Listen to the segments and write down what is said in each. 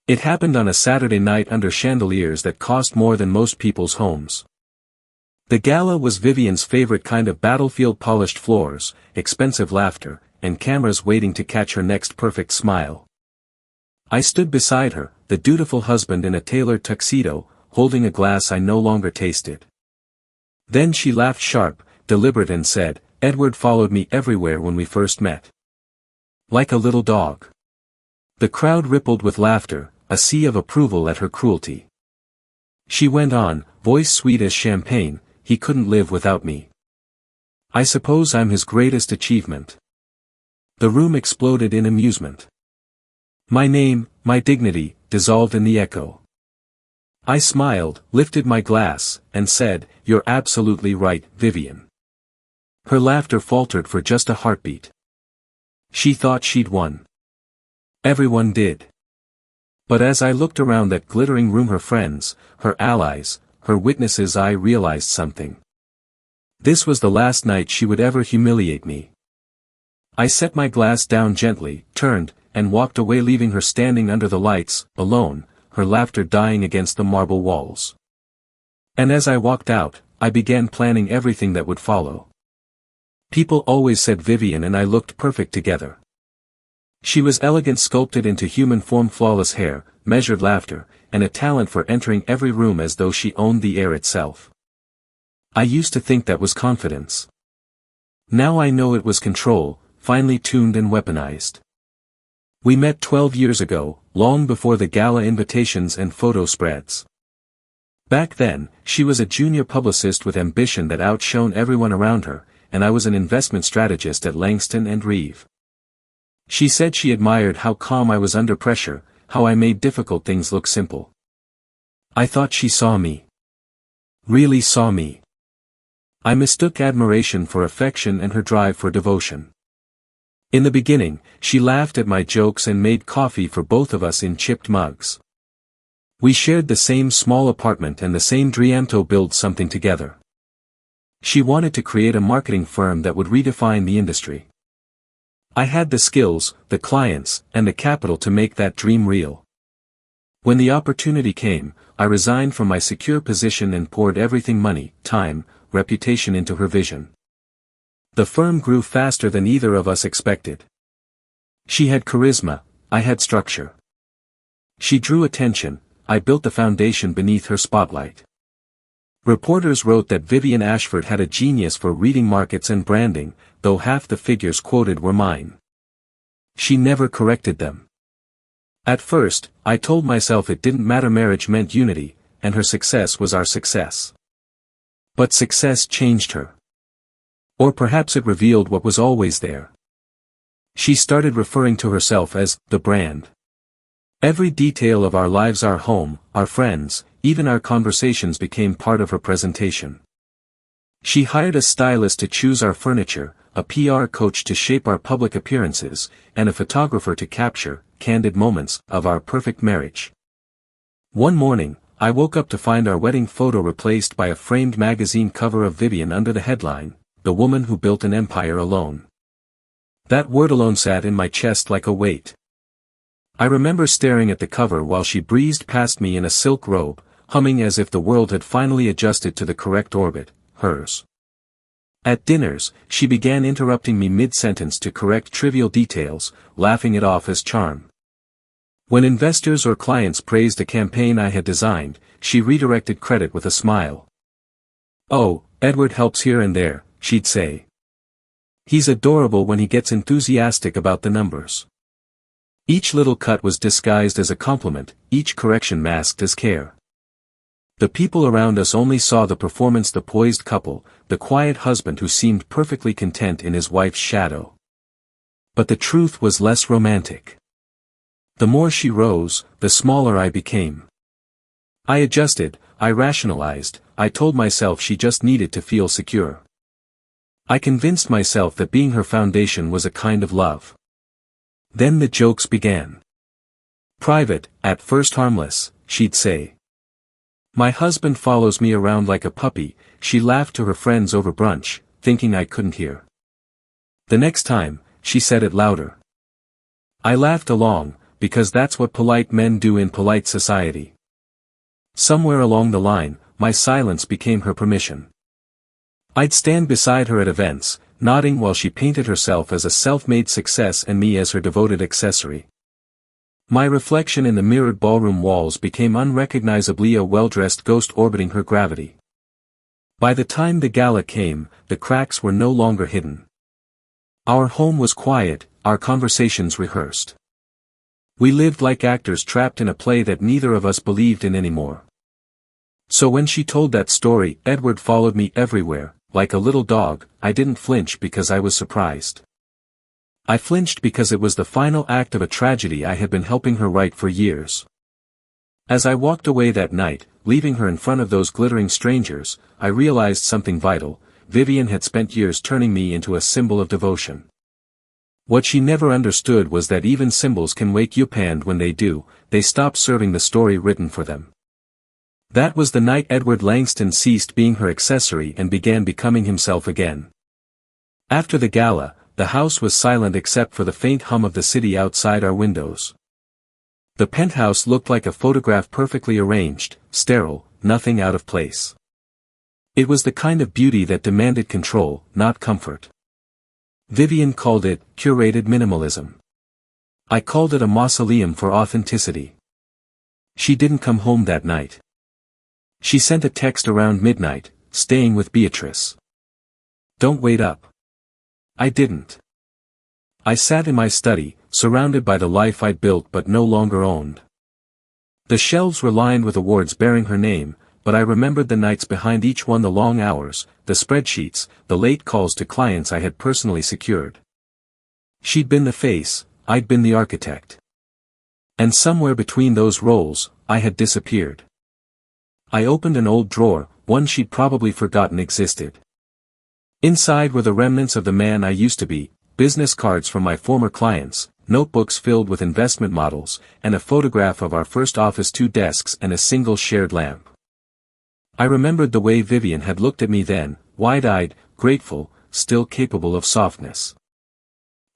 It happened on a Saturday night under chandeliers that cost more than most people's homes. The Gala was Vivian's favorite kind of battlefield: polished floors, expensive laughter, and cameras waiting to catch her next perfect smile. I stood beside her, the dutiful husband in a tailored tuxedo, holding a glass I no longer tasted. Then she laughed sharp, deliberate, and said, "Edward followed me everywhere when we first met. Like a little dog." The crowd rippled with laughter, a sea of approval at her cruelty. She went on, voice sweet as champagne, "He couldn't live without me. I suppose I'm his greatest achievement." The room exploded in amusement. My name, my dignity, dissolved in the echo. I smiled, lifted my glass, and said, "You're absolutely right, Vivian." Her laughter faltered for just a heartbeat. She thought she'd won. Everyone did. But as I looked around that glittering room, her friends, her allies, her witnesses, I realized something. This was the last night she would ever humiliate me. I set my glass down gently, turned, and walked away, leaving her standing under the lights, alone, her laughter dying against the marble walls. And as I walked out, I began planning everything that would follow. People always said Vivian and I looked perfect together. She was elegant, sculpted into human form, flawless hair, measured laughter, and a talent for entering every room as though she owned the air itself. I used to think that was confidence. Now I know it was control, finely tuned and weaponized. We met 12 years ago, long before the Gala invitations and photo spreads. Back then, she was a junior publicist with ambition that outshone everyone around her, and I was an investment strategist at Langston and Reeve. She said she admired how calm I was under pressure, how I made difficult things look simple. I thought she saw me. Really saw me. I mistook admiration for affection and her drive for devotion. In the beginning, she laughed at my jokes and made coffee for both of us in chipped mugs. We shared the same small apartment and the same dream to build something together. She wanted to create a marketing firm that would redefine the industry. I had the skills, the clients, and the capital to make that dream real. When the opportunity came, I resigned from my secure position and poured everything: money, time, reputation into her vision. The firm grew faster than either of us expected. She had charisma, I had structure. She drew attention, I built the foundation beneath her spotlight. Reporters wrote that Vivian Ashford had a genius for reading markets and branding, though half the figures quoted were mine. She never corrected them. At first, I told myself it didn't matter, marriage meant unity, and her success was our success. But success changed her. Or perhaps it revealed what was always there. She started referring to herself as the brand. Every detail of our lives, our home, our friends, even our conversations became part of her presentation. She hired a stylist to choose our furniture, a PR coach to shape our public appearances, and a photographer to capture candid moments of our perfect marriage. One morning, I woke up to find our wedding photo replaced by a framed magazine cover of Vivian under the headline, "The Woman Who Built an Empire Alone." That word alone sat in my chest like a weight. I remember staring at the cover while she breezed past me in a silk robe, humming as if the world had finally adjusted to the correct orbit, hers. At dinners, she began interrupting me mid-sentence to correct trivial details, laughing it off as charm. When investors or clients praised a campaign I had designed, she redirected credit with a smile. "Oh, Edward helps here and there," she'd say. "He's adorable when he gets enthusiastic about the numbers." Each little cut was disguised as a compliment, each correction masked as care. The people around us only saw the performance, the poised couple, the quiet husband who seemed perfectly content in his wife's shadow. But the truth was less romantic. The more she rose, the smaller I became. I adjusted, I rationalized, I told myself she just needed to feel secure. I convinced myself that being her foundation was a kind of love. Then the jokes began. "Private, at first harmless," she'd say. "My husband follows me around like a puppy," she laughed to her friends over brunch, thinking I couldn't hear. The next time, she said it louder. I laughed along, because that's what polite men do in polite society. Somewhere along the line, my silence became her permission. I'd stand beside her at events, nodding while she painted herself as a self-made success and me as her devoted accessory. My reflection in the mirrored ballroom walls became unrecognizably a well-dressed ghost orbiting her gravity. By the time the gala came, the cracks were no longer hidden. Our home was quiet, our conversations rehearsed. We lived like actors trapped in a play that neither of us believed in anymore. So when she told that story, Edward followed me everywhere, like a little dog. I didn't flinch because I was surprised. I flinched because it was the final act of a tragedy I had been helping her write for years. As I walked away that night, leaving her in front of those glittering strangers, I realized something vital. Vivian had spent years turning me into a symbol of devotion. What she never understood was that even symbols can wake up, and when they do, they stop serving the story written for them. That was the night Edward Langston ceased being her accessory and began becoming himself again. After the gala, the house was silent except for the faint hum of the city outside our windows. The penthouse looked like a photograph perfectly arranged, sterile, nothing out of place. It was the kind of beauty that demanded control, not comfort. Vivian called it curated minimalism. I called it a mausoleum for authenticity. She didn't come home that night. She sent a text around midnight, staying with Beatrice. Don't wait up. I didn't. I sat in my study, surrounded by the life I'd built but no longer owned. The shelves were lined with awards bearing her name, but I remembered the nights behind each one, the long hours, the spreadsheets, the late calls to clients I had personally secured. She'd been the face, I'd been the architect. And somewhere between those roles, I had disappeared. I opened an old drawer, one she'd probably forgotten existed. Inside were the remnants of the man I used to be, business cards from my former clients, notebooks filled with investment models, and a photograph of our first office, 2 desks and a single shared lamp. I remembered the way Vivian had looked at me then, wide-eyed, grateful, still capable of softness.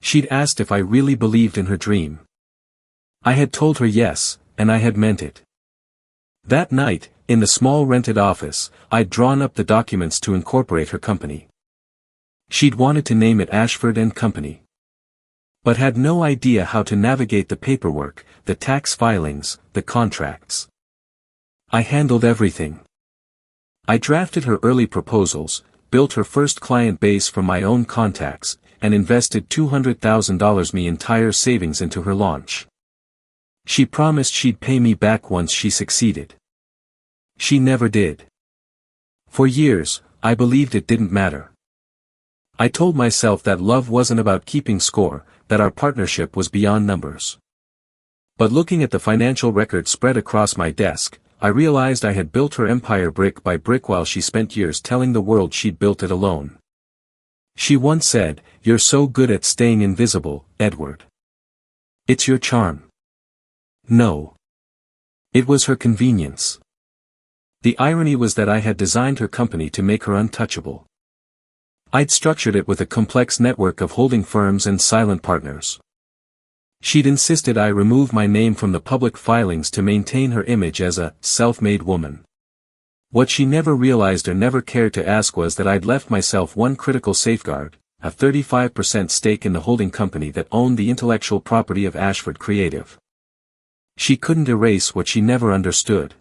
She'd asked if I really believed in her dream. I had told her yes, and I had meant it. That night, in the small rented office, I'd drawn up the documents to incorporate her company. She'd wanted to name it Ashford & Company. But had no idea how to navigate the paperwork, the tax filings, the contracts. I handled everything. I drafted her early proposals, built her first client base from my own contacts, and invested $200,000 my entire savings into her launch. She promised she'd pay me back once she succeeded. She never did. For years, I believed it didn't matter. I told myself that love wasn't about keeping score, that our partnership was beyond numbers. But looking at the financial record spread across my desk, I realized I had built her empire brick by brick while she spent years telling the world she'd built it alone. She once said, "You're so good at staying invisible, Edward. It's your charm." No. It was her convenience. The irony was that I had designed her company to make her untouchable. I'd structured it with a complex network of holding firms and silent partners. She'd insisted I remove my name from the public filings to maintain her image as a self-made woman. What she never realized or never cared to ask was that I'd left myself one critical safeguard, a 35% stake in the holding company that owned the intellectual property of Ashford Creative. She couldn't erase what she never understood.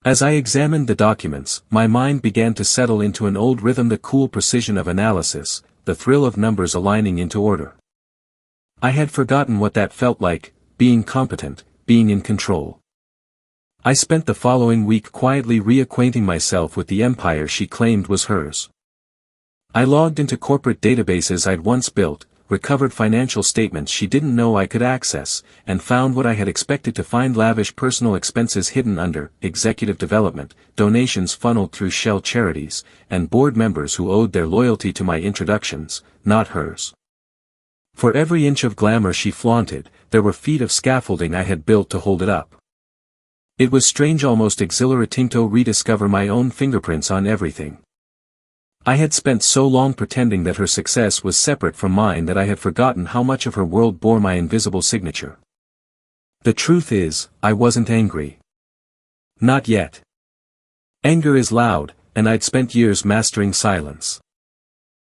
As I examined the documents, my mind began to settle into an old rhythm, the cool precision of analysis, the thrill of numbers aligning into order. I had forgotten what that felt like, being competent, being in control. I spent the following week quietly reacquainting myself with the empire she claimed was hers. I logged into corporate databases I'd once built, recovered financial statements she didn't know I could access, and found what I had expected to find: lavish personal expenses hidden under executive development, donations funneled through shell charities, and board members who owed their loyalty to my introductions, not hers. For every inch of glamour she flaunted, there were feet of scaffolding I had built to hold it up. It was strange, almost exhilarating, to rediscover my own fingerprints on everything. I had spent so long pretending that her success was separate from mine that I had forgotten how much of her world bore my invisible signature. The truth is, I wasn't angry. Not yet. Anger is loud, and I'd spent years mastering silence.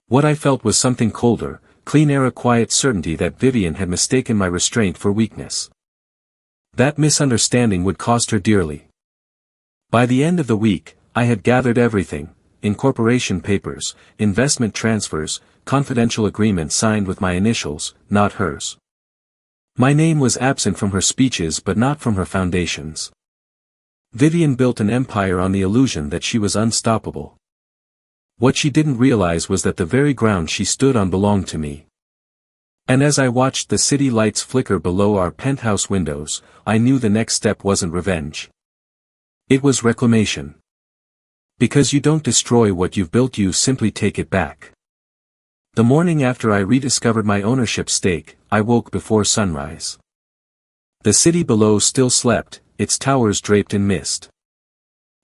What I felt was something colder, clean air, a quiet certainty that Vivian had mistaken my restraint for weakness. That misunderstanding would cost her dearly. By the end of the week, I had gathered everything: incorporation papers, investment transfers, confidential agreements signed with my initials, not hers. My name was absent from her speeches but not from her foundations. Vivian built an empire on the illusion that she was unstoppable. What she didn't realize was that the very ground she stood on belonged to me. And as I watched the city lights flicker below our penthouse windows, I knew the next step wasn't revenge. It was reclamation. Because you don't destroy what you've built, you simply take it back. The morning after I rediscovered my ownership stake, I woke before sunrise. The city below still slept, its towers draped in mist.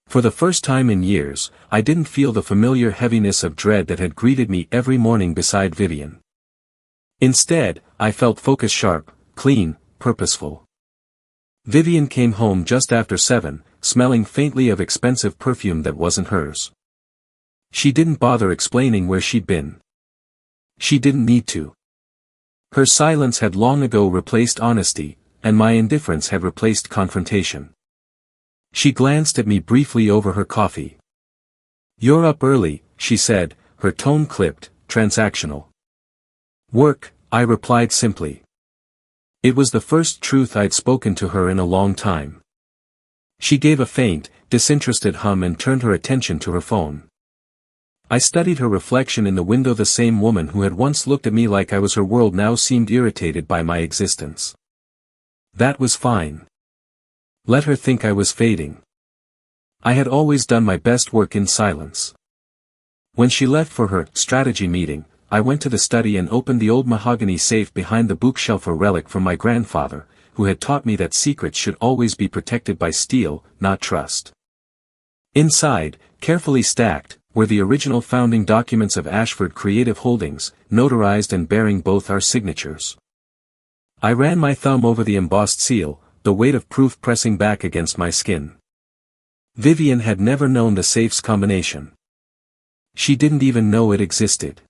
For the first time in years, I didn't feel the familiar heaviness of dread that had greeted me every morning beside Vivian. Instead, I felt focus, sharp, clean, purposeful. Vivian came home just after 7, smelling faintly of expensive perfume that wasn't hers. She didn't bother explaining where she'd been. She didn't need to. Her silence had long ago replaced honesty, and my indifference had replaced confrontation. She glanced at me briefly over her coffee. "You're up early," she said, her tone clipped, transactional. "Work," I replied simply. It was the first truth I'd spoken to her in a long time. She gave a faint, disinterested hum and turned her attention to her phone. I studied her reflection in the window. The same woman who had once looked at me like I was her world now seemed irritated by my existence. That was fine. Let her think I was fading. I had always done my best work in silence. When she left for her strategy meeting, I went to the study and opened the old mahogany safe behind the bookshelf, a relic from my grandfather, who had taught me that secrets should always be protected by steel, not trust. Inside, carefully stacked, were the original founding documents of Ashford Creative Holdings, notarized and bearing both our signatures. I ran my thumb over the embossed seal, the weight of proof pressing back against my skin. Vivian had never known the safe's combination. She didn't even know it existed.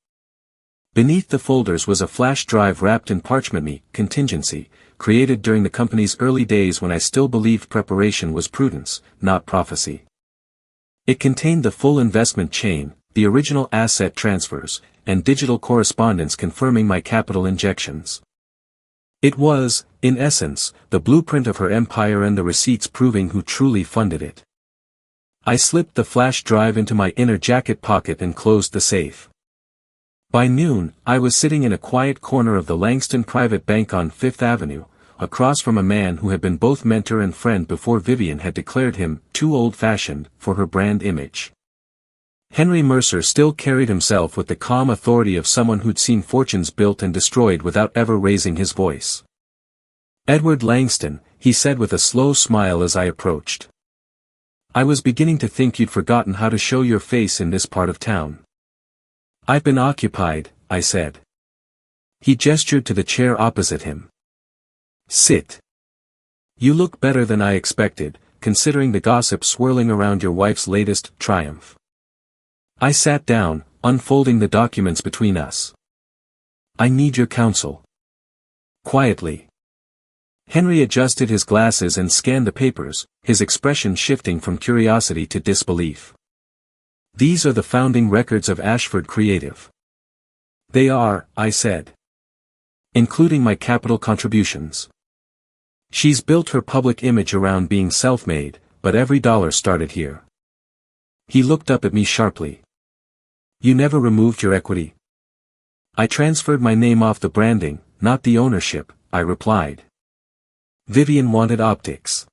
Beneath the folders was a flash drive wrapped in parchment, me, contingency, created during the company's early days when I still believed preparation was prudence, not prophecy. It contained the full investment chain, the original asset transfers, and digital correspondence confirming my capital injections. It was, in essence, the blueprint of her empire and the receipts proving who truly funded it. I slipped the flash drive into my inner jacket pocket and closed the safe. By noon, I was sitting in a quiet corner of the Langston Private Bank on Fifth Avenue, across from a man who had been both mentor and friend before Vivian had declared him too old-fashioned for her brand image. Henry Mercer still carried himself with the calm authority of someone who'd seen fortunes built and destroyed without ever raising his voice. "Edward Langston," he said with a slow smile as I approached. "I was beginning to think you'd forgotten how to show your face in this part of town." "I've been occupied," I said. He gestured to the chair opposite him. "Sit. You look better than I expected, considering the gossip swirling around your wife's latest triumph." I sat down, unfolding the documents between us. "I need your counsel." Quietly. Henry adjusted his glasses and scanned the papers, his expression shifting from curiosity to disbelief. "These are the founding records of Ashford Creative." "They are," I said. "Including my capital contributions. She's built her public image around being self-made, but every dollar started here." He looked up at me sharply. "You never removed your equity?" "I transferred my name off the branding, not the ownership," I replied. "Vivian wanted optics.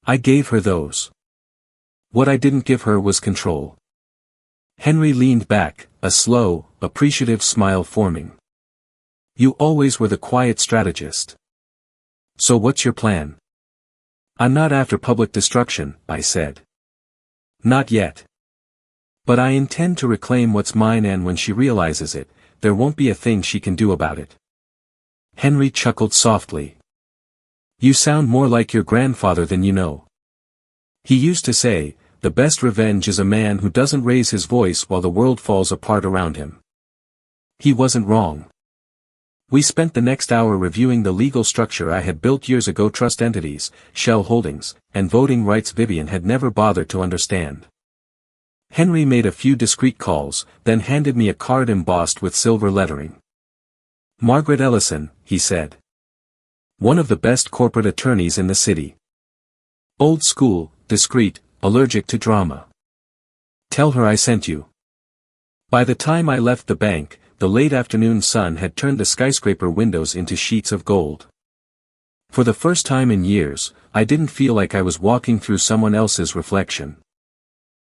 I gave her those. What I didn't give her was control." Henry leaned back, a slow, appreciative smile forming. "You always were the quiet strategist. So what's your plan?" "I'm not after public destruction," I said. "Not yet. But I intend to reclaim what's mine, and when she realizes it, there won't be a thing she can do about it." Henry chuckled softly. You sound more like your grandfather than you know. He used to say, the best revenge is a man who doesn't raise his voice while the world falls apart around him. He wasn't wrong. We spent the next hour reviewing the legal structure I had built years ago: trust entities, shell holdings, and voting rights Vivian had never bothered to understand. Henry made a few discreet calls, then handed me a card embossed with silver lettering. Margaret Ellison, he said. One of the best corporate attorneys in the city. Old school, discreet, allergic to drama. Tell her I sent you. By the time I left the bank, the late afternoon sun had turned the skyscraper windows into sheets of gold. For the first time in years, I didn't feel like I was walking through someone else's reflection.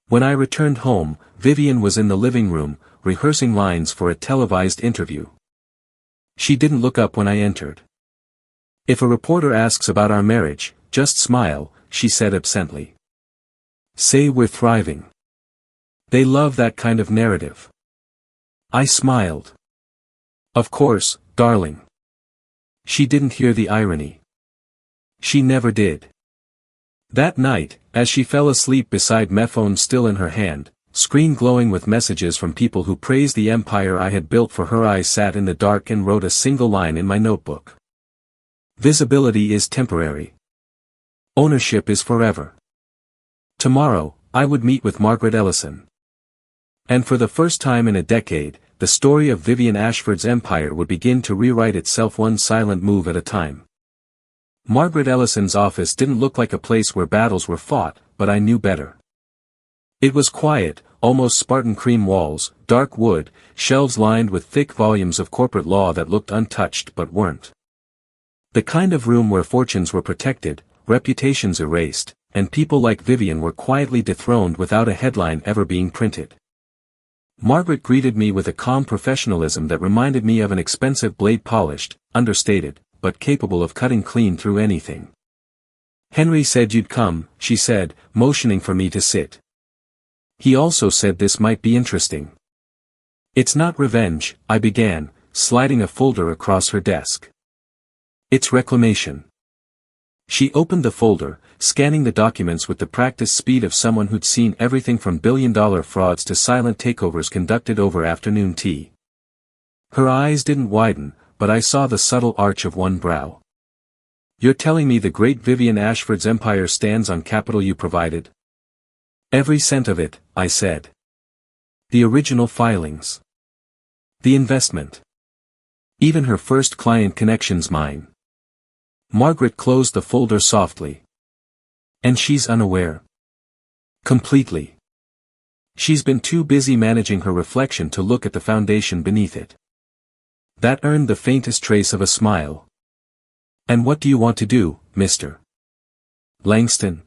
When I returned home, Vivian was in the living room, rehearsing lines for a televised interview. She didn't look up when I entered. If a reporter asks about our marriage, just smile, she said absently. Say we're thriving. They love that kind of narrative. I smiled. Of course, darling. She didn't hear the irony. She never did. That night, as she fell asleep beside my phone still in her hand, screen glowing with messages from people who praised the empire I had built for her, I sat in the dark and wrote a single line in my notebook. Visibility is temporary. Ownership is forever. Tomorrow, I would meet with Margaret Ellison. And for the first time in a decade, the story of Vivian Ashford's empire would begin to rewrite itself one silent move at a time. Margaret Ellison's office didn't look like a place where battles were fought, but I knew better. It was quiet, almost Spartan: cream walls, dark wood, shelves lined with thick volumes of corporate law that looked untouched but weren't. The kind of room where fortunes were protected, reputations erased, and people like Vivian were quietly dethroned without a headline ever being printed. Margaret greeted me with a calm professionalism that reminded me of an expensive blade, polished, understated, but capable of cutting clean through anything. Henry said you'd come, she said, motioning for me to sit. He also said this might be interesting. It's not revenge, I began, sliding a folder across her desk. It's reclamation. She opened the folder, scanning the documents with the practiced speed of someone who'd seen everything from billion-dollar frauds to silent takeovers conducted over afternoon tea. Her eyes didn't widen, but I saw the subtle arch of one brow. You're telling me the great Vivian Ashford's empire stands on capital you provided? Every cent of it, I said. The original filings. The investment. Even her first client connections, mine. Margaret closed the folder softly. And she's unaware. Completely. She's been too busy managing her reflection to look at the foundation beneath it. That earned the faintest trace of a smile. And what do you want to do, Mr. Langston?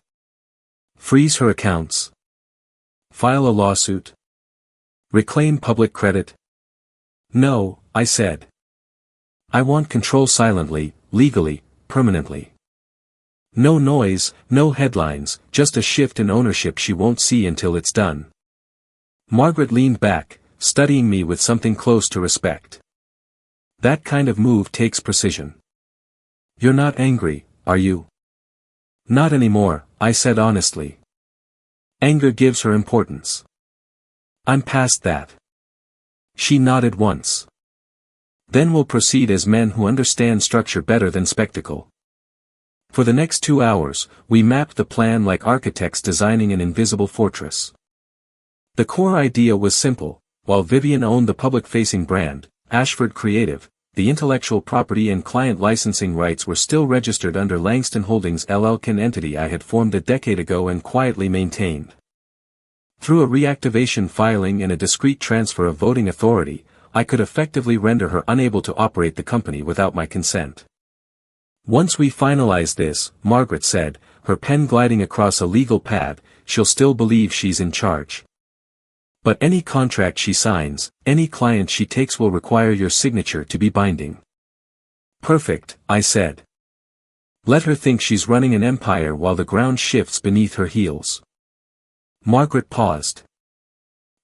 Freeze her accounts? File a lawsuit? Reclaim public credit? No, I said. I want control silently, legally, permanently. No noise, no headlines, just a shift in ownership she won't see until it's done. Margaret leaned back, studying me with something close to respect. That kind of move takes precision. You're not angry, are you? Not anymore, I said honestly. Anger gives her importance. I'm past that. She nodded once. Then we'll proceed as men who understand structure better than spectacle. For the next 2 hours, we mapped the plan like architects designing an invisible fortress. The core idea was simple: while Vivian owned the public-facing brand, Ashford Creative, the intellectual property and client licensing rights were still registered under Langston Holdings LLC, an entity I had formed a decade ago and quietly maintained. Through a reactivation filing and a discreet transfer of voting authority, I could effectively render her unable to operate the company without my consent. Once we finalize this, Margaret said, her pen gliding across a legal pad, she'll still believe she's in charge. But any contract she signs, any client she takes will require your signature to be binding. Perfect, I said. Let her think she's running an empire while the ground shifts beneath her heels. Margaret paused.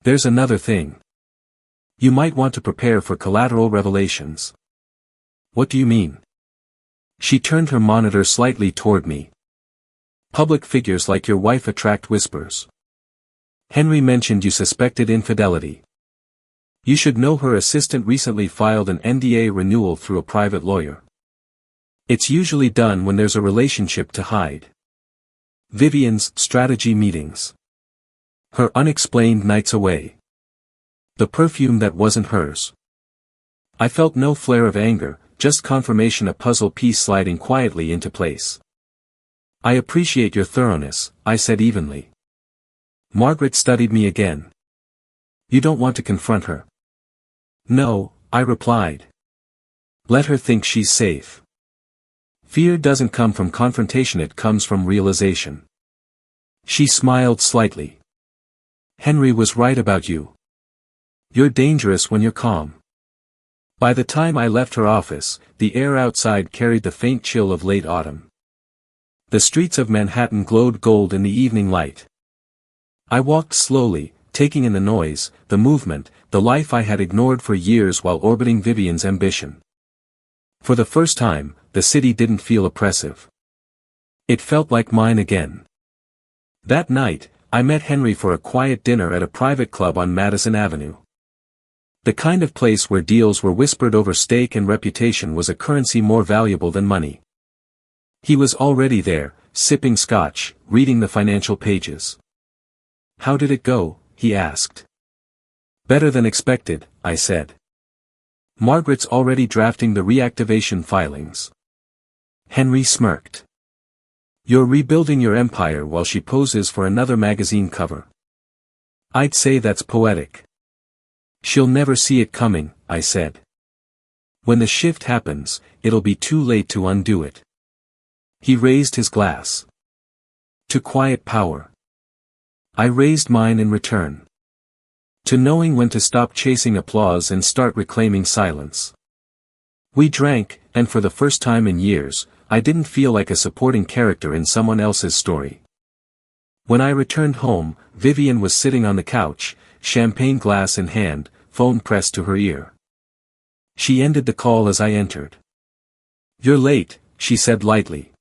There's another thing. You might want to prepare for collateral revelations. What do you mean? She turned her monitor slightly toward me. Public figures like your wife attract whispers. Henry mentioned you suspected infidelity. You should know her assistant recently filed an NDA renewal through a private lawyer. It's usually done when there's a relationship to hide. Vivian's strategy meetings. Her unexplained nights away. The perfume that wasn't hers. I felt no flare of anger, just confirmation, a puzzle piece sliding quietly into place. I appreciate your thoroughness, I said evenly. Margaret studied me again. You don't want to confront her? No, I replied. Let her think she's safe. Fear doesn't come from confrontation, it comes from realization. She smiled slightly. Henry was right about you. You're dangerous when you're calm. By the time I left her office, the air outside carried the faint chill of late autumn. The streets of Manhattan glowed gold in the evening light. I walked slowly, taking in the noise, the movement, the life I had ignored for years while orbiting Vivian's ambition. For the first time, the city didn't feel oppressive. It felt like mine again. That night, I met Henry for a quiet dinner at a private club on Madison Avenue. The kind of place where deals were whispered over steak and reputation was a currency more valuable than money. He was already there, sipping scotch, reading the financial pages. How did it go? He asked. Better than expected, I said. Margaret's already drafting the reactivation filings. Henry smirked. You're rebuilding your empire while she poses for another magazine cover. I'd say that's poetic. She'll never see it coming, I said. When the shift happens, it'll be too late to undo it. He raised his glass. To quiet power. I raised mine in return. To knowing when to stop chasing applause and start reclaiming silence. We drank, and for the first time in years, I didn't feel like a supporting character in someone else's story. When I returned home, Vivian was sitting on the couch, champagne glass in hand, phone pressed to her ear. She ended the call as I entered. You're late, she said lightly.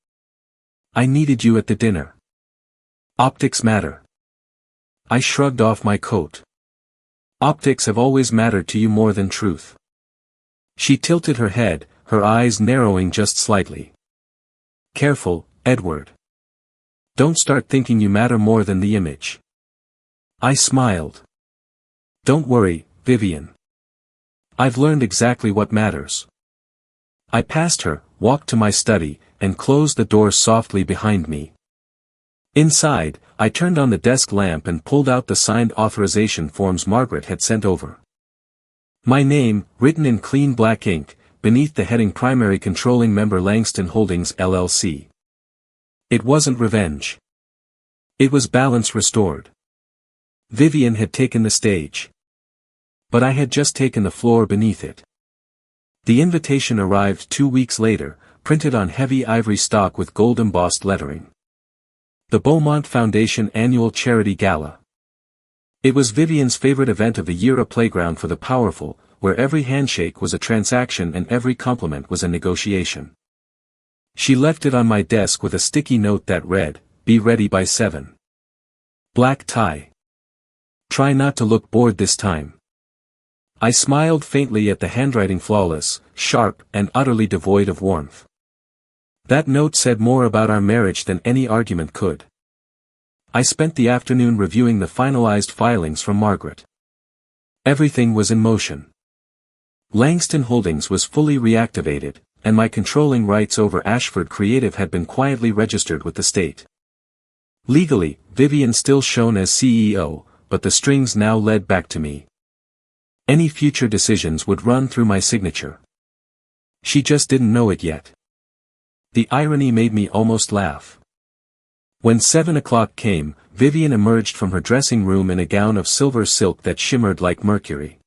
I needed you at the dinner. Optics matter. I shrugged off my coat. Optics have always mattered to you more than truth. She tilted her head, her eyes narrowing just slightly. Careful, Edward. Don't start thinking you matter more than the image. I smiled. Don't worry, Vivian. I've learned exactly what matters. I passed her, walked to my study, and closed the door softly behind me. Inside, I turned on the desk lamp and pulled out the signed authorization forms Margaret had sent over. My name, written in clean black ink, beneath the heading Primary Controlling Member Langston Holdings LLC. It wasn't revenge. It was balance restored. Vivian had taken the stage. But I had just taken the floor beneath it. The invitation arrived 2 weeks later, printed on heavy ivory stock with gold embossed lettering. The Beaumont Foundation Annual Charity Gala. It was Vivian's favorite event of the year, a playground for the powerful, where every handshake was a transaction and every compliment was a negotiation. She left it on my desk with a sticky note that read, "Be ready by 7. Black tie. Try not to look bored this time." I smiled faintly at the handwriting, flawless, sharp, and utterly devoid of warmth. That note said more about our marriage than any argument could. I spent the afternoon reviewing the finalized filings from Margaret. Everything was in motion. Langston Holdings was fully reactivated, and my controlling rights over Ashford Creative had been quietly registered with the state. Legally, Vivian still shone as CEO, but the strings now led back to me. Any future decisions would run through my signature. She just didn't know it yet. The irony made me almost laugh. When 7 o'clock came, Vivian emerged from her dressing room in a gown of silver silk that shimmered like mercury.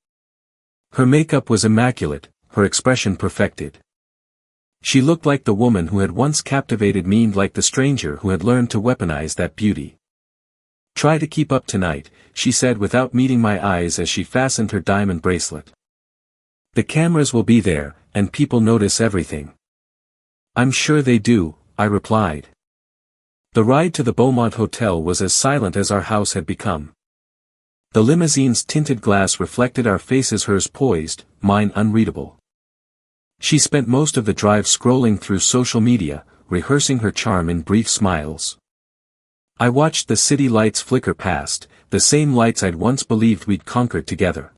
Her makeup was immaculate, her expression perfected. She looked like the woman who had once captivated me, like the stranger who had learned to weaponize that beauty. "Try to keep up tonight," she said without meeting my eyes as she fastened her diamond bracelet. "The cameras will be there, and people notice everything." I'm sure they do, I replied. The ride to the Beaumont Hotel was as silent as our house had become. The limousine's tinted glass reflected our faces, hers poised, mine unreadable. She spent most of the drive scrolling through social media, rehearsing her charm in brief smiles. I watched the city lights flicker past, the same lights I'd once believed we'd conquered together.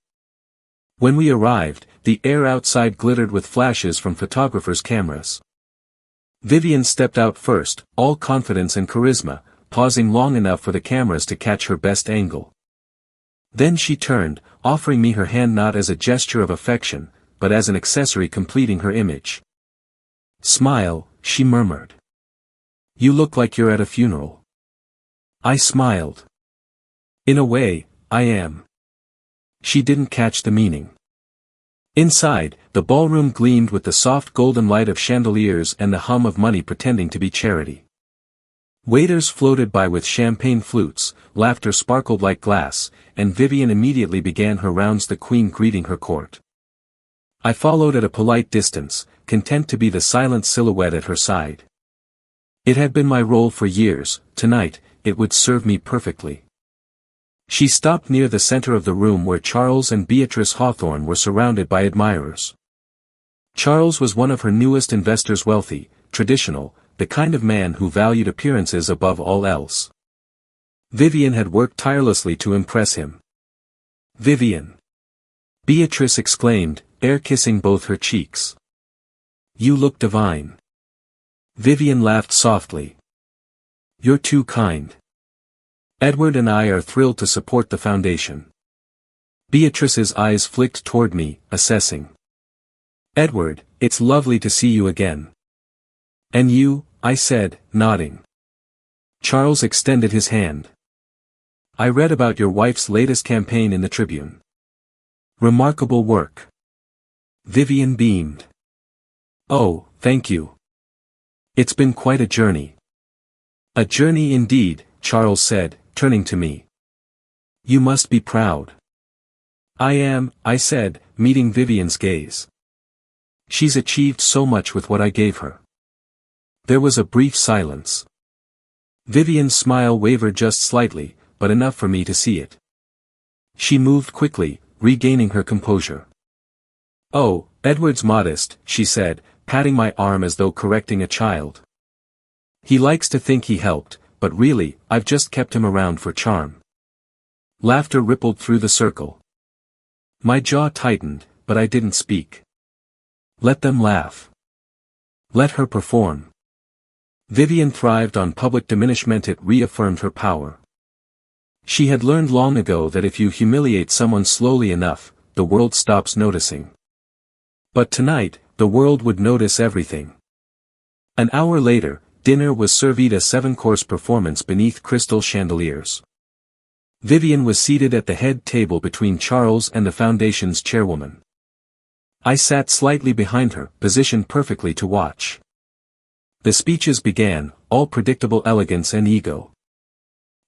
When we arrived, the air outside glittered with flashes from photographers' cameras. Vivian stepped out first, all confidence and charisma, pausing long enough for the cameras to catch her best angle. Then she turned, offering me her hand not as a gesture of affection, but as an accessory completing her image. "Smile," she murmured. "You look like you're at a funeral." I smiled. "In a way, I am." She didn't catch the meaning. Inside, the ballroom gleamed with the soft golden light of chandeliers and the hum of money pretending to be charity. Waiters floated by with champagne flutes, laughter sparkled like glass, and Vivian immediately began her rounds, the queen greeting her court. I followed at a polite distance, content to be the silent silhouette at her side. It had been my role for years, tonight, it would serve me perfectly. She stopped near the center of the room where Charles and Beatrice Hawthorne were surrounded by admirers. Charles was one of her newest investors, wealthy, traditional, the kind of man who valued appearances above all else. Vivian had worked tirelessly to impress him. "Vivian!" Beatrice exclaimed, air-kissing both her cheeks. "You look divine." Vivian laughed softly. "You're too kind. Edward and I are thrilled to support the foundation." Beatrice's eyes flicked toward me, assessing. "Edward, it's lovely to see you again." "And you," I said, nodding. Charles extended his hand. "I read about your wife's latest campaign in the Tribune. Remarkable work." Vivian beamed. "Oh, thank you. It's been quite a journey." "A journey indeed," Charles said, turning to me. "You must be proud." "I am," I said, meeting Vivian's gaze. "She's achieved so much with what I gave her." There was a brief silence. Vivian's smile wavered just slightly, but enough for me to see it. She moved quickly, regaining her composure. "Oh, Edward's modest," she said, patting my arm as though correcting a child. "He likes to think he helped, but really, I've just kept him around for charm." Laughter rippled through the circle. My jaw tightened, but I didn't speak. Let them laugh. Let her perform. Vivian thrived on public diminishment. It reaffirmed her power. She had learned long ago that if you humiliate someone slowly enough, the world stops noticing. But tonight, the world would notice everything. An hour later, dinner was served, a 7-course performance beneath crystal chandeliers. Vivian was seated at the head table between Charles and the foundation's chairwoman. I sat slightly behind her, positioned perfectly to watch. The speeches began, all predictable elegance and ego.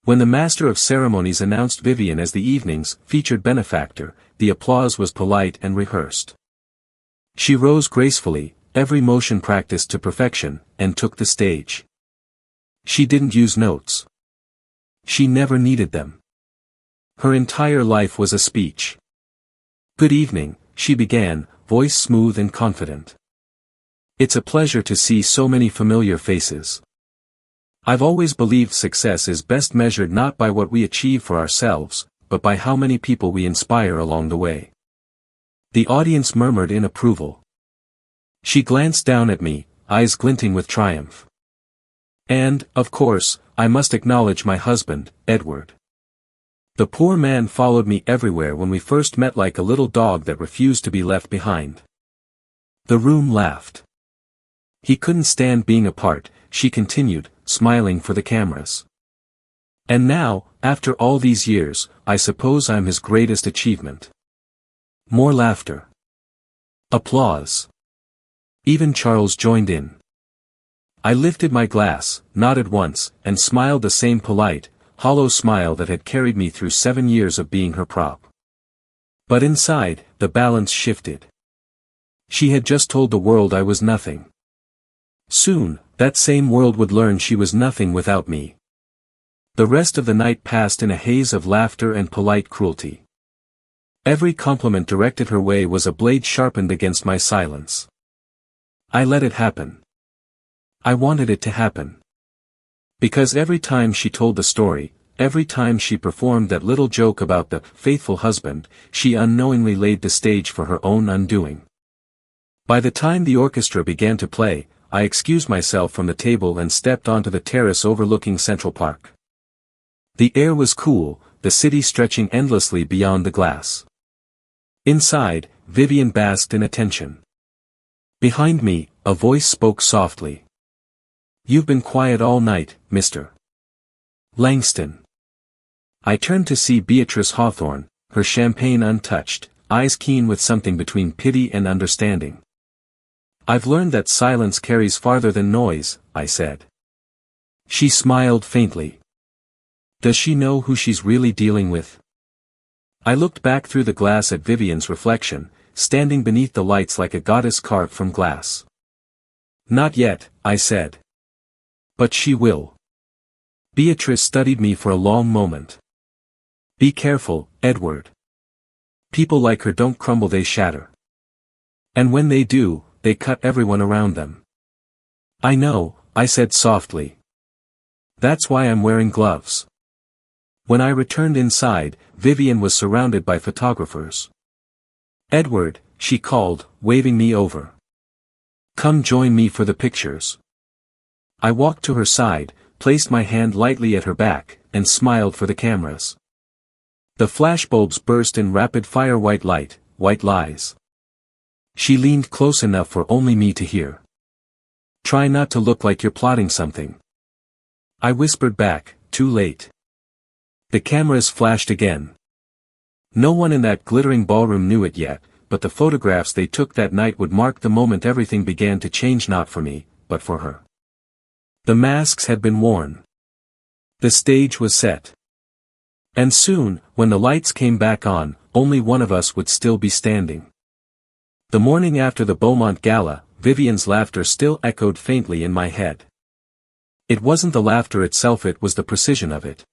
When the master of ceremonies announced Vivian as the evening's featured benefactor, the applause was polite and rehearsed. She rose gracefully, every motion practiced to perfection, and took the stage. She didn't use notes. She never needed them. Her entire life was a speech. "Good evening," she began, voice smooth and confident. "It's a pleasure to see so many familiar faces. I've always believed success is best measured not by what we achieve for ourselves, but by how many people we inspire along the way." The audience murmured in approval. She glanced down at me, eyes glinting with triumph. "And, of course, I must acknowledge my husband, Edward. The poor man followed me everywhere when we first met, like a little dog that refused to be left behind." The room laughed. "He couldn't stand being apart," she continued, smiling for the cameras. "And now, after all these years, I suppose I'm his greatest achievement." More laughter. Applause. Even Charles joined in. I lifted my glass, nodded once, and smiled the same polite, hollow smile that had carried me through 7 years of being her prop. But inside, the balance shifted. She had just told the world I was nothing. Soon, that same world would learn she was nothing without me. The rest of the night passed in a haze of laughter and polite cruelty. Every compliment directed her way was a blade sharpened against my silence. I let it happen. I wanted it to happen. Because every time she told the story, every time she performed that little joke about the faithful husband, she unknowingly laid the stage for her own undoing. By the time the orchestra began to play, I excused myself from the table and stepped onto the terrace overlooking Central Park. The air was cool, the city stretching endlessly beyond the glass. Inside, Vivian basked in attention. Behind me, a voice spoke softly. "You've been quiet all night, Mr. Langston." I turned to see Beatrice Hawthorne, her champagne untouched, eyes keen with something between pity and understanding. "I've learned that silence carries farther than noise," I said. She smiled faintly. Does she know who she's really dealing with? I looked back through the glass at Vivian's reflection, standing beneath the lights like a goddess carved from glass. "Not yet," I said. "But she will." Beatrice studied me for a long moment. "Be careful, Edward. People like her don't crumble, they shatter. And when they do, they cut everyone around them." "I know," I said softly. "That's why I'm wearing gloves." When I returned inside, Vivian was surrounded by photographers. "Edward," she called, waving me over. "Come join me for the pictures." I walked to her side, placed my hand lightly at her back, and smiled for the cameras. The flashbulbs burst in rapid-fire white light, white lies. She leaned close enough for only me to hear. "Try not to look like you're plotting something." I whispered back, "Too late." The cameras flashed again. No one in that glittering ballroom knew it yet, but the photographs they took that night would mark the moment everything began to change, not for me, but for her. The masks had been worn. The stage was set. And soon, when the lights came back on, only one of us would still be standing. The morning after the Beaumont Gala, Vivian's laughter still echoed faintly in my head. It wasn't the laughter itself, it was the precision of it.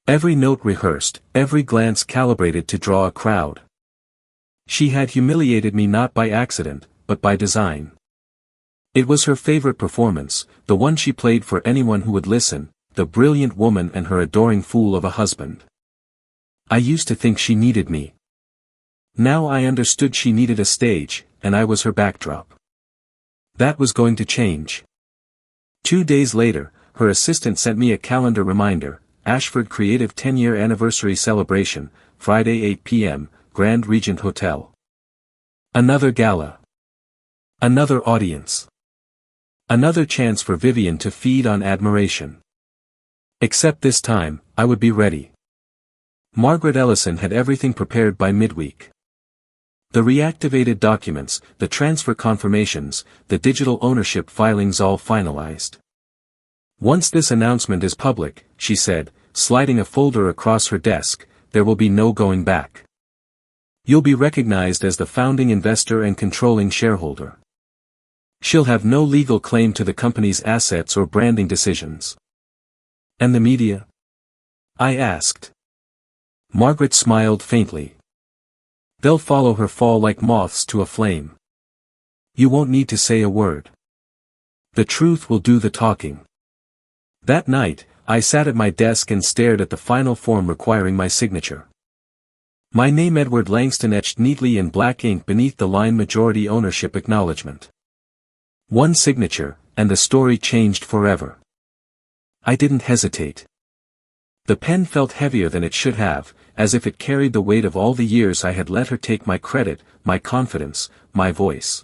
Every note rehearsed, every glance calibrated to draw a crowd. She had humiliated me not by accident, but by design. It was her favorite performance, the one she played for anyone who would listen, the brilliant woman and her adoring fool of a husband. I used to think she needed me. Now I understood she needed a stage, and I was her backdrop. That was going to change. 2 days later, her assistant sent me a calendar reminder: Ashford Creative 10-year anniversary celebration, Friday 8 p.m., Grand Regent Hotel. Another gala. Another audience. Another chance for Vivian to feed on admiration. Except this time, I would be ready. Margaret Ellison had everything prepared by midweek. The reactivated documents, the transfer confirmations, the digital ownership filings all finalized. "Once this announcement is public," she said, sliding a folder across her desk, "there will be no going back. You'll be recognized as the founding investor and controlling shareholder. She'll have no legal claim to the company's assets or branding decisions." "And the media?" I asked. Margaret smiled faintly. "They'll follow her fall like moths to a flame. You won't need to say a word. The truth will do the talking." That night, I sat at my desk and stared at the final form requiring my signature. My name, Edward Langston, etched neatly in black ink beneath the line "Majority Ownership Acknowledgement." One signature, and the story changed forever. I didn't hesitate. The pen felt heavier than it should have, as if it carried the weight of all the years I had let her take my credit, my confidence, my voice.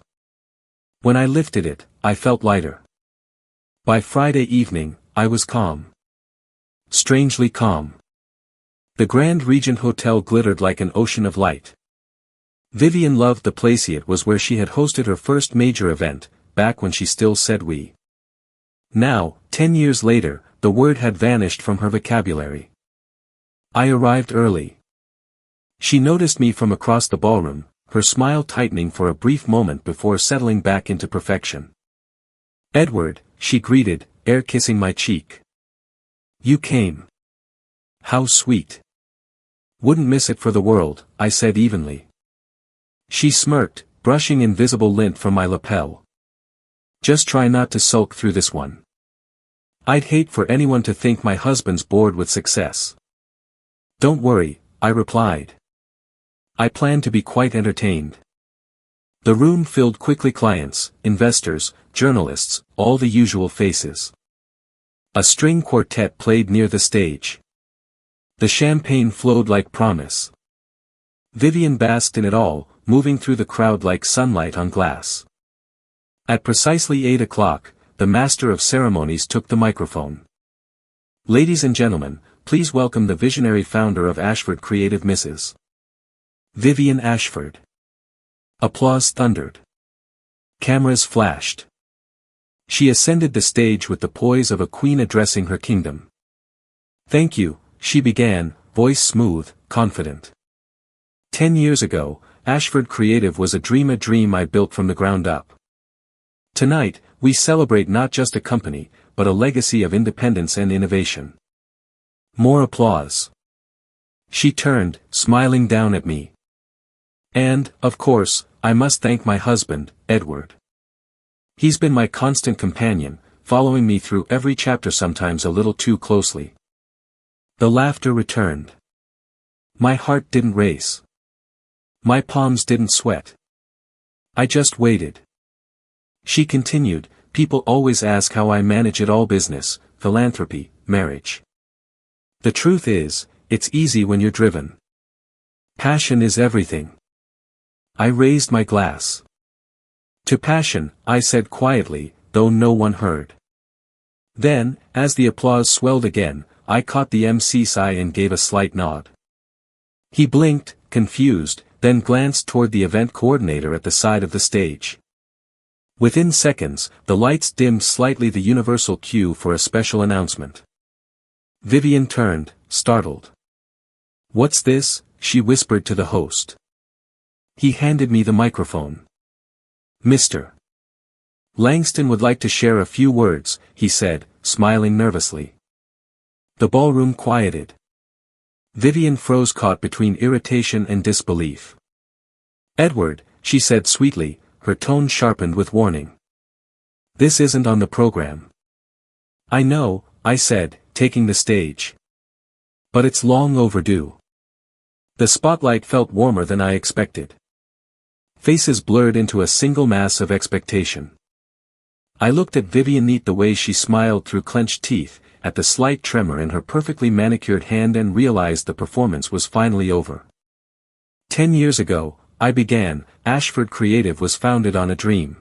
When I lifted it, I felt lighter. By Friday evening, I was calm. Strangely calm. The Grand Regent Hotel glittered like an ocean of light. Vivian loved the place. It was where she had hosted her first major event, back when she still said we. Now, 10 years later, the word had vanished from her vocabulary. I arrived early. She noticed me from across the ballroom, her smile tightening for a brief moment before settling back into perfection. Edward, she greeted, air kissing my cheek. You came. How sweet. Wouldn't miss it for the world, I said evenly. She smirked, brushing invisible lint from my lapel. Just try not to sulk through this one. I'd hate for anyone to think my husband's bored with success. Don't worry, I replied. I plan to be quite entertained. The room filled quickly, clients, investors, journalists, all the usual faces. A string quartet played near the stage. The champagne flowed like promise. Vivian basked in it all, moving through the crowd like sunlight on glass. At precisely 8 o'clock, the master of ceremonies took the microphone. Ladies and gentlemen, please welcome the visionary founder of Ashford Creative, Mrs. Vivian Ashford. Applause thundered. Cameras flashed. She ascended the stage with the poise of a queen addressing her kingdom. Thank you, she began, voice smooth, confident. 10 years ago, Ashford Creative was a dream I built from the ground up. Tonight, we celebrate not just a company, but a legacy of independence and innovation. More applause. She turned, smiling down at me. And, of course, I must thank my husband, Edward. He's been my constant companion, following me through every chapter, sometimes a little too closely. The laughter returned. My heart didn't race. My palms didn't sweat. I just waited. She continued, people always ask how I manage it all: business, philanthropy, marriage. The truth is, it's easy when you're driven. Passion is everything. I raised my glass. To passion, I said quietly, though no one heard. Then, as the applause swelled again, I caught the MC's eye and gave a slight nod. He blinked, confused, then glanced toward the event coordinator at the side of the stage. Within seconds, the lights dimmed slightly, the universal cue for a special announcement. Vivian turned, startled. What's this? She whispered to the host. He handed me the microphone. Mr. Langston would like to share a few words, he said, smiling nervously. The ballroom quieted. Vivian froze, caught between irritation and disbelief. Edward, she said sweetly, her tone sharpened with warning. This isn't on the program. I know, I said, taking the stage. But it's long overdue. The spotlight felt warmer than I expected. Faces blurred into a single mass of expectation. I looked at Vivian, neat the way she smiled through clenched teeth, at the slight tremor in her perfectly manicured hand, and realized the performance was finally over. 10 years ago, I began. Ashford Creative was founded on a dream.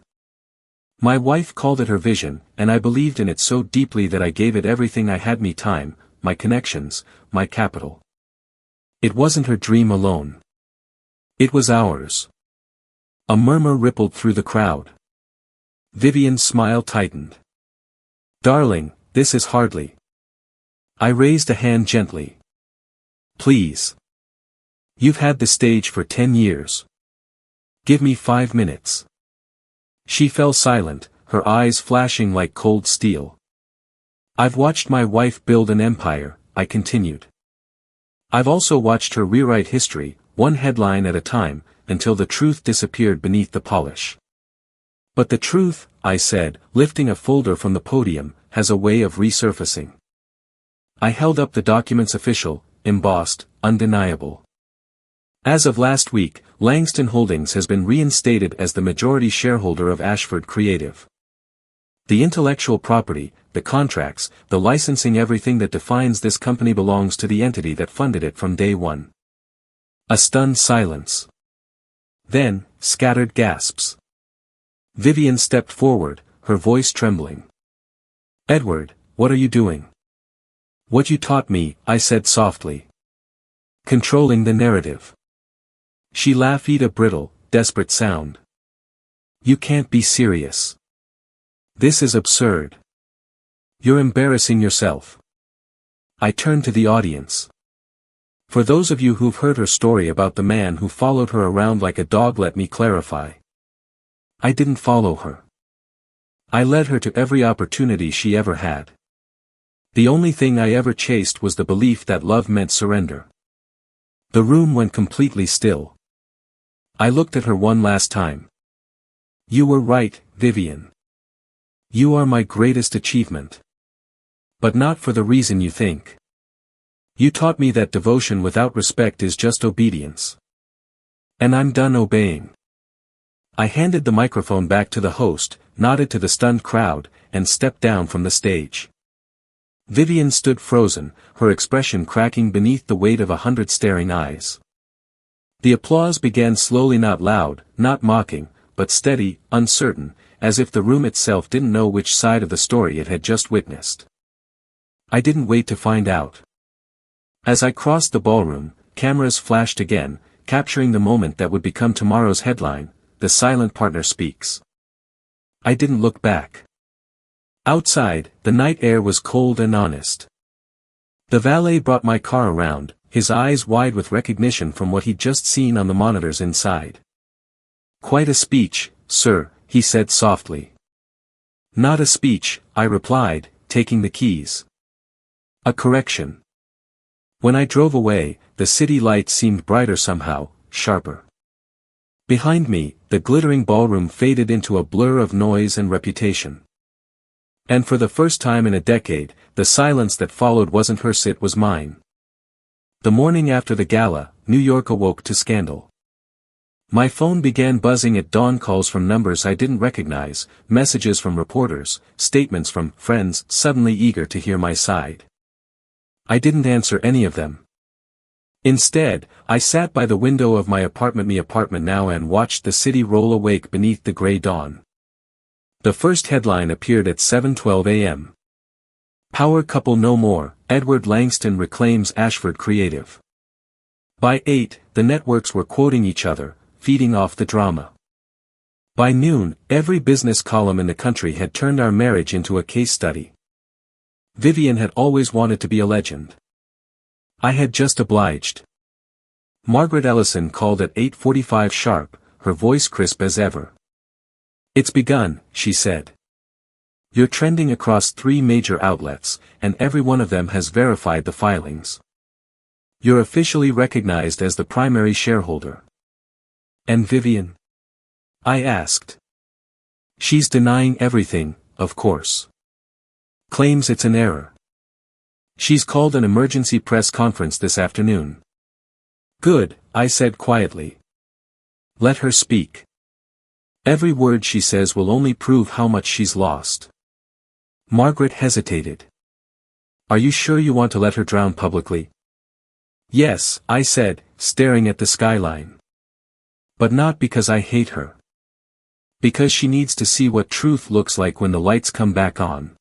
My wife called it her vision, and I believed in it so deeply that I gave it everything I had: me time, my connections, my capital. It wasn't her dream alone. It was ours. A murmur rippled through the crowd. Vivian's smile tightened. Darling, this is hardly. I raised a hand gently. Please. You've had the stage for 10 years. Give me 5 minutes. She fell silent, her eyes flashing like cold steel. I've watched my wife build an empire, I continued. I've also watched her rewrite history, one headline at a time, until the truth disappeared beneath the polish. But the truth, I said, lifting a folder from the podium, has a way of resurfacing. I held up the documents, official, embossed, undeniable. As of last week, Langston Holdings has been reinstated as the majority shareholder of Ashford Creative. The intellectual property, the contracts, the licensing, everything that defines this company belongs to the entity that funded it from day one. A stunned silence. Then, scattered gasps. Vivian stepped forward, her voice trembling. Edward, what are you doing? What you taught me, I said softly. Controlling the narrative. She laughed, a brittle, desperate sound. You can't be serious. This is absurd. You're embarrassing yourself. I turned to the audience. For those of you who've heard her story about the man who followed her around like a dog, let me clarify. I didn't follow her. I led her to every opportunity she ever had. The only thing I ever chased was the belief that love meant surrender. The room went completely still. I looked at her one last time. You were right, Vivian. You are my greatest achievement. But not for the reason you think. You taught me that devotion without respect is just obedience. And I'm done obeying. I handed the microphone back to the host, nodded to the stunned crowd, and stepped down from the stage. Vivian stood frozen, her expression cracking beneath the weight of 100 staring eyes. The applause began slowly, not loud, not mocking, but steady, uncertain, as if the room itself didn't know which side of the story it had just witnessed. I didn't wait to find out. As I crossed the ballroom, cameras flashed again, capturing the moment that would become tomorrow's headline, "The Silent Partner Speaks." I didn't look back. Outside, the night air was cold and honest. The valet brought my car around, his eyes wide with recognition from what he'd just seen on the monitors inside. "Quite a speech, sir," he said softly. "Not a speech," I replied, taking the keys. "A correction." When I drove away, the city lights seemed brighter somehow, sharper. Behind me, the glittering ballroom faded into a blur of noise and reputation. And for the first time in a decade, the silence that followed wasn't hers, it was mine. The morning after the gala, New York awoke to scandal. My phone began buzzing at dawn, calls from numbers I didn't recognize, messages from reporters, statements from friends suddenly eager to hear my side. I didn't answer any of them. Instead, I sat by the window of my apartment now and watched the city roll awake beneath the gray dawn. The first headline appeared at 7:12 a.m. Power couple no more, Edward Langston reclaims Ashford creative. By 8, the networks were quoting each other, feeding off the drama. By noon, every business column in the country had turned our marriage into a case study. Vivian had always wanted to be a legend. I had just obliged. Margaret Ellison called at 8:45 sharp, her voice crisp as ever. "It's begun," she said. "You're trending across 3 major outlets, and every one of them has verified the filings. You're officially recognized as the primary shareholder." "And Vivian?" I asked. "She's denying everything, of course. Claims it's an error. She's called an emergency press conference this afternoon." "Good," I said quietly. "Let her speak. Every word she says will only prove how much she's lost." Margaret hesitated. "Are you sure you want to let her drown publicly?" "Yes," I said, staring at the skyline. "But not because I hate her. Because she needs to see what truth looks like when the lights come back on."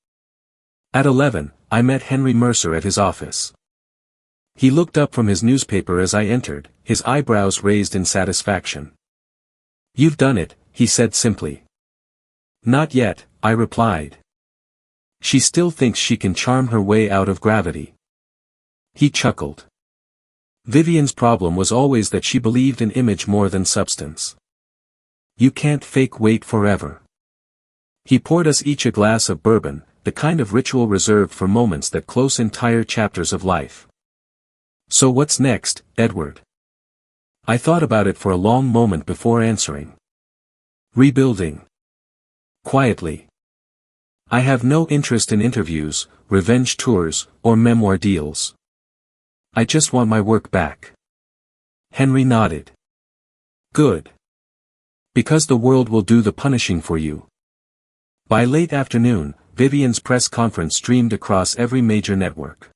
At 11, I met Henry Mercer at his office. He looked up from his newspaper as I entered, his eyebrows raised in satisfaction. "You've done it," he said simply. "Not yet," I replied. "She still thinks she can charm her way out of gravity." He chuckled. "Vivian's problem was always that she believed in image more than substance. You can't fake weight forever." He poured us each a glass of bourbon, the kind of ritual reserved for moments that close entire chapters of life. "So what's next, Edward?" I thought about it for a long moment before answering. "Rebuilding." Quietly. "I have no interest in interviews, revenge tours, or memoir deals. I just want my work back." Henry nodded. "Good. Because the world will do the punishing for you." By late afternoon, Vivian's press conference streamed across every major network.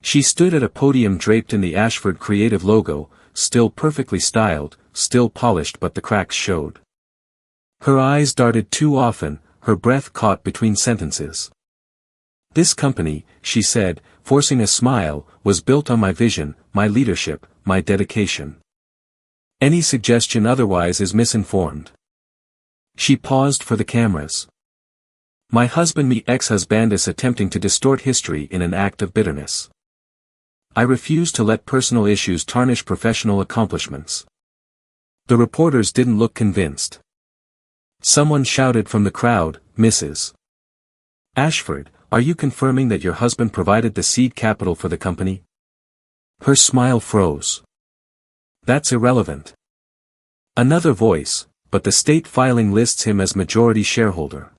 She stood at a podium draped in the Ashford Creative logo, still perfectly styled, still polished, but the cracks showed. Her eyes darted too often, her breath caught between sentences. "This company," she said, forcing a smile, "was built on my vision, my leadership, my dedication. Any suggestion otherwise is misinformed." She paused for the cameras. "My husband, me ex-husband, is attempting to distort history in an act of bitterness. I refuse to let personal issues tarnish professional accomplishments." The reporters didn't look convinced. Someone shouted from the crowd, Mrs. Ashford, are you confirming that your husband provided the seed capital for the company? Her smile froze. That's irrelevant. Another voice, but the state filing lists him as majority shareholder.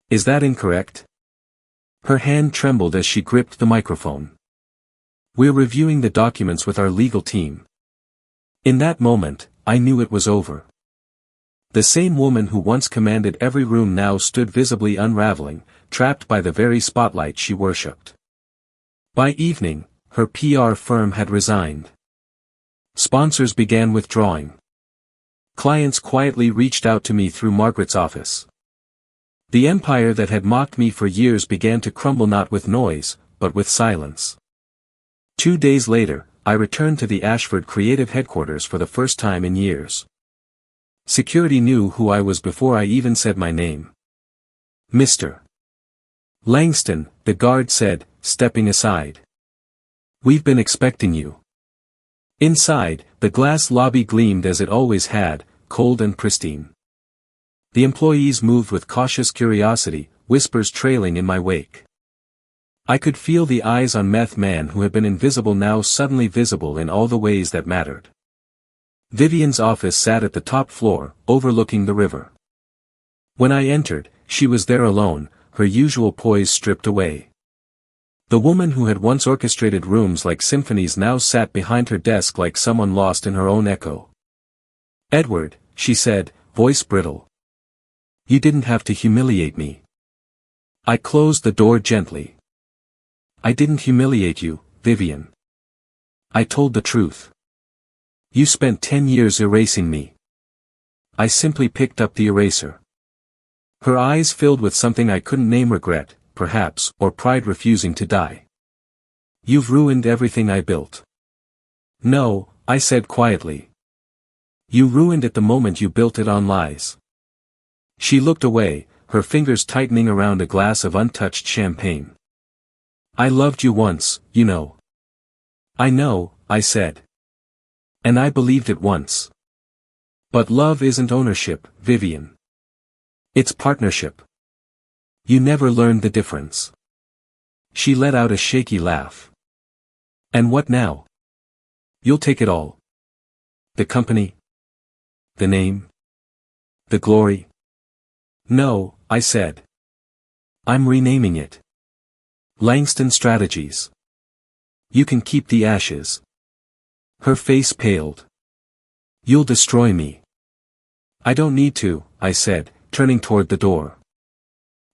Is that incorrect? Her hand trembled as she gripped the microphone. We're reviewing the documents with our legal team. In that moment, I knew it was over. The same woman who once commanded every room now stood visibly unraveling, trapped by the very spotlight she worshipped. By evening, her PR firm had resigned. Sponsors began withdrawing. Clients quietly reached out to me through Margaret's office. The empire that had mocked me for years began to crumble not with noise, but with silence. 2 days later, I returned to the Ashford creative headquarters for the first time in years. Security knew who I was before I even said my name. Mr. Langston, the guard said, stepping aside. We've been expecting you. Inside, the glass lobby gleamed as it always had, cold and pristine. The employees moved with cautious curiosity, whispers trailing in my wake. I could feel the eyes on meth man who had been invisible now suddenly visible in all the ways that mattered. Vivian's office sat at the top floor, overlooking the river. When I entered, she was there alone, her usual poise stripped away. The woman who had once orchestrated rooms like symphonies now sat behind her desk like someone lost in her own echo. Edward, she said, voice brittle. You didn't have to humiliate me. I closed the door gently. I didn't humiliate you, Vivian. I told the truth. You spent 10 years erasing me. I simply picked up the eraser. Her eyes filled with something I couldn't name, regret, perhaps, or pride refusing to die. You've ruined everything I built. No, I said quietly. You ruined it the moment you built it on lies. She looked away, her fingers tightening around a glass of untouched champagne. I loved you once, you know. I know, I said. And I believed it once. But love isn't ownership, Vivian. It's partnership. You never learned the difference. She let out a shaky laugh. And what now? You'll take it all. The company? The name? The glory? No, I said. I'm renaming it. Langston Strategies. You can keep the ashes. Her face paled. You'll destroy me. I don't need to, I said, turning toward the door.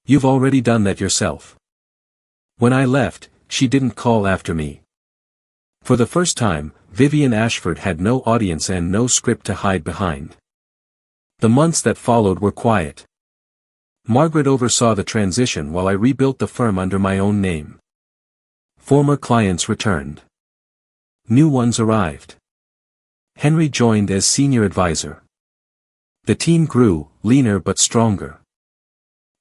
You've already done that yourself. When I left, she didn't call after me. For the first time, Vivian Ashford had no audience and no script to hide behind. The months that followed were quiet. Margaret oversaw the transition while I rebuilt the firm under my own name. Former clients returned. New ones arrived. Henry joined as senior advisor. The team grew, leaner but stronger.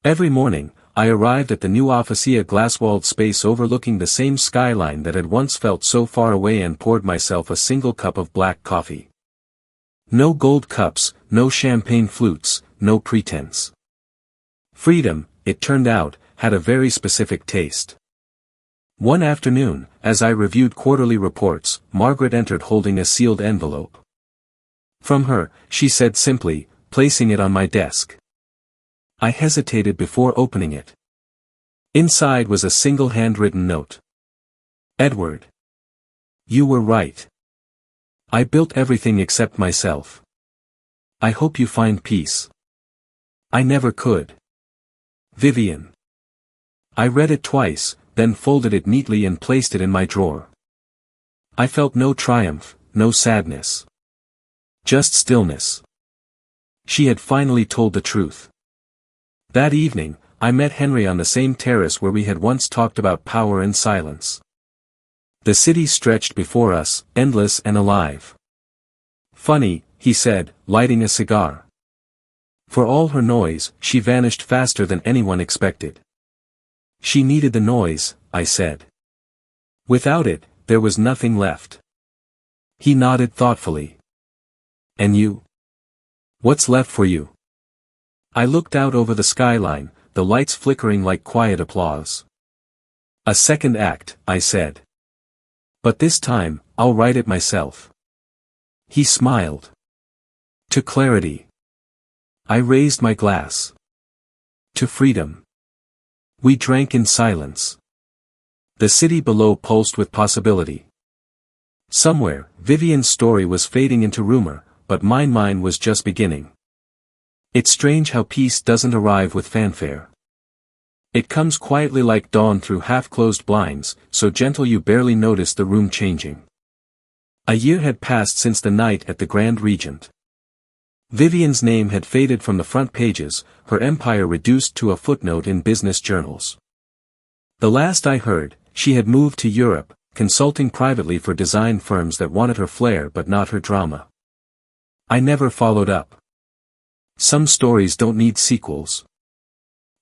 Every morning, I arrived at the new office, a glass-walled space overlooking the same skyline that had once felt so far away, and poured myself a single cup of black coffee. No gold cups, no champagne flutes, no pretense. Freedom, it turned out, had a very specific taste. One afternoon, as I reviewed quarterly reports, Margaret entered holding a sealed envelope. From her, she said simply, placing it on my desk. I hesitated before opening it. Inside was a single handwritten note. Edward. You were right. I built everything except myself. I hope you find peace. I never could. Vivian. I read it twice, then folded it neatly and placed it in my drawer. I felt no triumph, no sadness. Just stillness. She had finally told the truth. That evening, I met Henry on the same terrace where we had once talked about power and silence. The city stretched before us, endless and alive. Funny, he said, lighting a cigar. For all her noise, she vanished faster than anyone expected. She needed the noise, I said. Without it, there was nothing left. He nodded thoughtfully. And you? What's left for you? I looked out over the skyline, the lights flickering like quiet applause. A second act, I said. But this time, I'll write it myself. He smiled. To clarity. I raised my glass. To freedom. We drank in silence. The city below pulsed with possibility. Somewhere, Vivian's story was fading into rumor, but mine was just beginning. It's strange how peace doesn't arrive with fanfare. It comes quietly like dawn through half-closed blinds, so gentle you barely notice the room changing. A year had passed since the night at the Grand Regent. Vivian's name had faded from the front pages, her empire reduced to a footnote in business journals. The last I heard, she had moved to Europe, consulting privately for design firms that wanted her flair but not her drama. I never followed up. Some stories don't need sequels.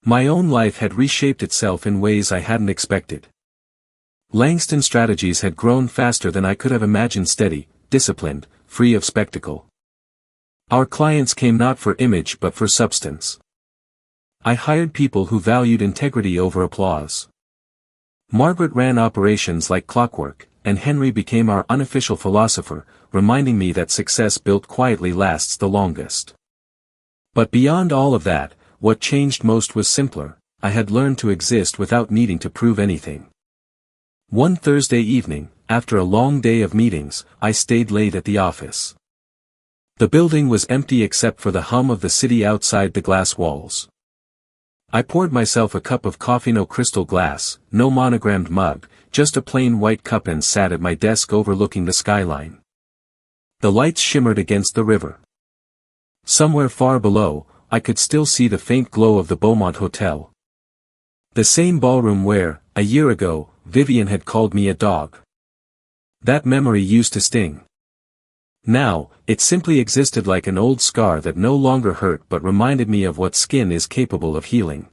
My own life had reshaped itself in ways I hadn't expected. Langston Strategies had grown faster than I could have imagined, steady, disciplined, free of spectacle. Our clients came not for image but for substance. I hired people who valued integrity over applause. Margaret ran operations like clockwork, and Henry became our unofficial philosopher, reminding me that success built quietly lasts the longest. But beyond all of that, what changed most was simpler. I had learned to exist without needing to prove anything. One Thursday evening, after a long day of meetings, I stayed late at the office. The building was empty except for the hum of the city outside the glass walls. I poured myself a cup of coffee, no crystal glass, no monogrammed mug, just a plain white cup, and sat at my desk overlooking the skyline. The lights shimmered against the river. Somewhere far below, I could still see the faint glow of the Beaumont Hotel. The same ballroom where, a year ago, Vivian had called me a dog. That memory used to sting. Now, it simply existed like an old scar that no longer hurt but reminded me of what skin is capable of healing.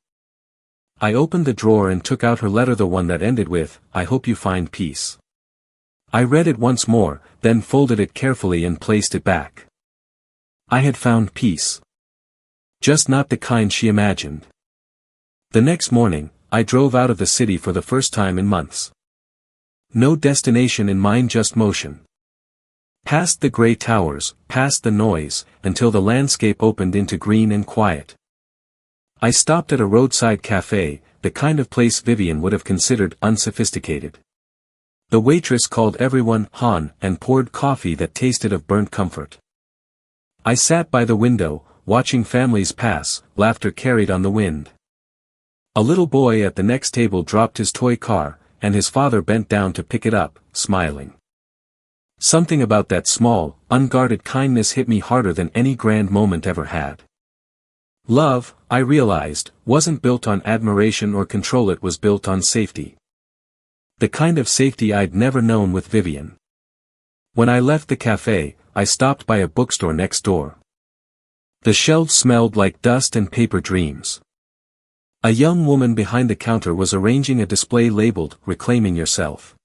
I opened the drawer and took out her letter, the one that ended with, "I hope you find peace." I read it once more, then folded it carefully and placed it back. I had found peace. Just not the kind she imagined. The next morning, I drove out of the city for the first time in months. No destination in mind, just motion. Past the gray towers, past the noise, until the landscape opened into green and quiet. I stopped at a roadside cafe, the kind of place Vivian would have considered unsophisticated. The waitress called everyone "Han" and poured coffee that tasted of burnt comfort. I sat by the window, watching families pass, laughter carried on the wind. A little boy at the next table dropped his toy car, and his father bent down to pick it up, smiling. Something about that small, unguarded kindness hit me harder than any grand moment ever had. Love, I realized, wasn't built on admiration or control, it was built on safety. The kind of safety I'd never known with Vivian. When I left the cafe, I stopped by a bookstore next door. The shelves smelled like dust and paper dreams. A young woman behind the counter was arranging a display labeled, "Reclaiming Yourself."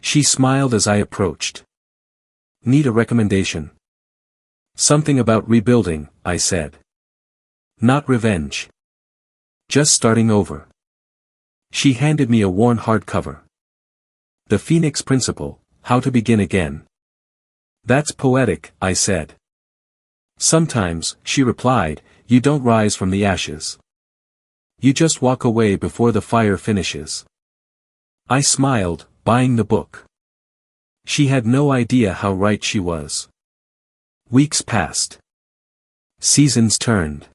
She smiled as I approached. "Need a recommendation?" "Something about rebuilding," I said. "Not revenge. Just starting over." She handed me a worn hardcover. "The Phoenix Principle, How to Begin Again." "That's poetic," I said. "Sometimes," she replied, "you don't rise from the ashes. You just walk away before the fire finishes." I smiled, buying the book. She had no idea how right she was. Weeks passed. Seasons turned.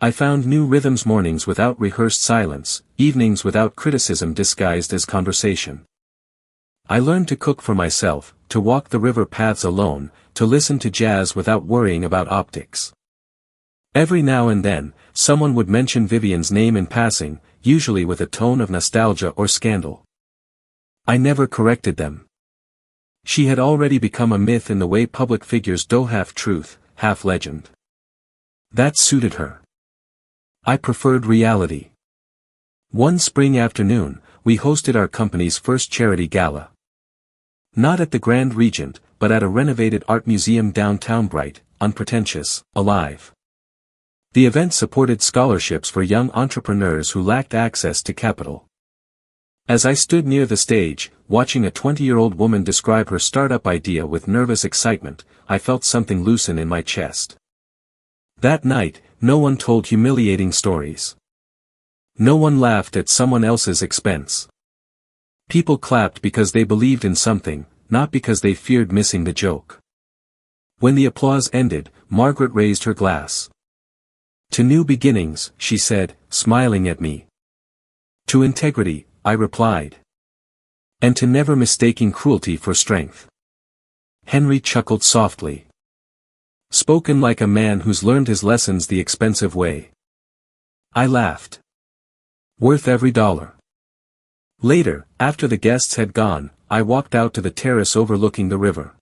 I found new rhythms: mornings without rehearsed silence, evenings without criticism disguised as conversation. I learned to cook for myself, to walk the river paths alone, to listen to jazz without worrying about optics. Every now and then, someone would mention Vivian's name in passing, usually with a tone of nostalgia or scandal. I never corrected them. She had already become a myth in the way public figures do, half truth, half legend. That suited her. I preferred reality. One spring afternoon, we hosted our company's first charity gala. Not at the Grand Regent, but at a renovated art museum downtown, bright, unpretentious, alive. The event supported scholarships for young entrepreneurs who lacked access to capital. As I stood near the stage, watching a 20-year-old woman describe her startup idea with nervous excitement, I felt something loosen in my chest. That night, no one told humiliating stories. No one laughed at someone else's expense. People clapped because they believed in something, not because they feared missing the joke. When the applause ended, Margaret raised her glass. "To new beginnings," she said, smiling at me. "To integrity," I replied. "And to never mistaking cruelty for strength." Henry chuckled softly. Spoken like a man who's learned his lessons the expensive way. I laughed. Worth every dollar. Later, after the guests had gone, I walked out to the terrace overlooking the river.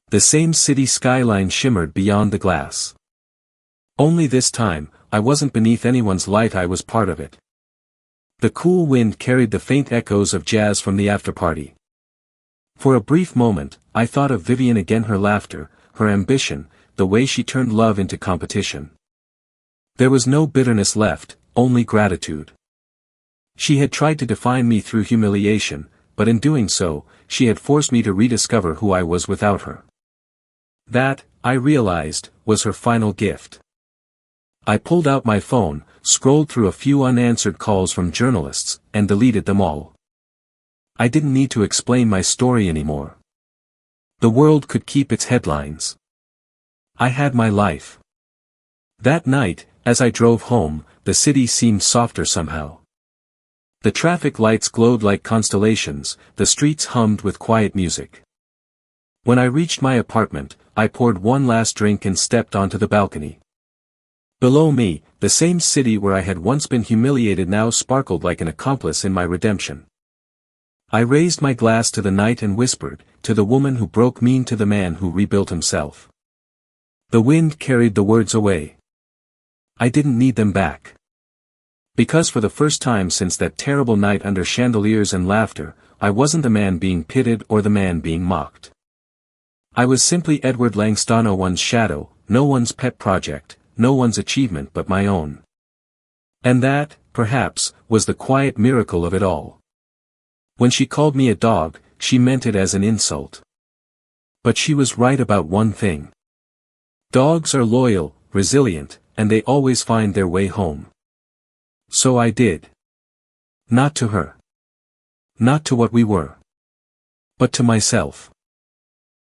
The same city skyline shimmered beyond the glass. Only this time, I wasn't beneath anyone's light, I was part of it. The cool wind carried the faint echoes of jazz from the after-party. For a brief moment, I thought of Vivian again, her laughter, her ambition, the way she turned love into competition. There was no bitterness left, only gratitude. She had tried to define me through humiliation, but in doing so, she had forced me to rediscover who I was without her. That, I realized, was her final gift. I pulled out my phone, scrolled through a few unanswered calls from journalists, and deleted them all. I didn't need to explain my story anymore. The world could keep its headlines. I had my life. That night, as I drove home, the city seemed softer somehow. The traffic lights glowed like constellations, the streets hummed with quiet music. When I reached my apartment, I poured one last drink and stepped onto the balcony. Below me, the same city where I had once been humiliated now sparkled like an accomplice in my redemption. I raised my glass to the night and whispered, "To the woman who broke me, to the man who rebuilt himself." The wind carried the words away. I didn't need them back. Because for the first time since that terrible night under chandeliers and laughter, I wasn't the man being pitted or the man being mocked. I was simply Edward Langston, no one's shadow, no one's pet project, no one's achievement but my own. And that, perhaps, was the quiet miracle of it all. When she called me a dog, she meant it as an insult. But she was right about one thing. Dogs are loyal, resilient, and they always find their way home. So I did. Not to her. Not to what we were. But to myself.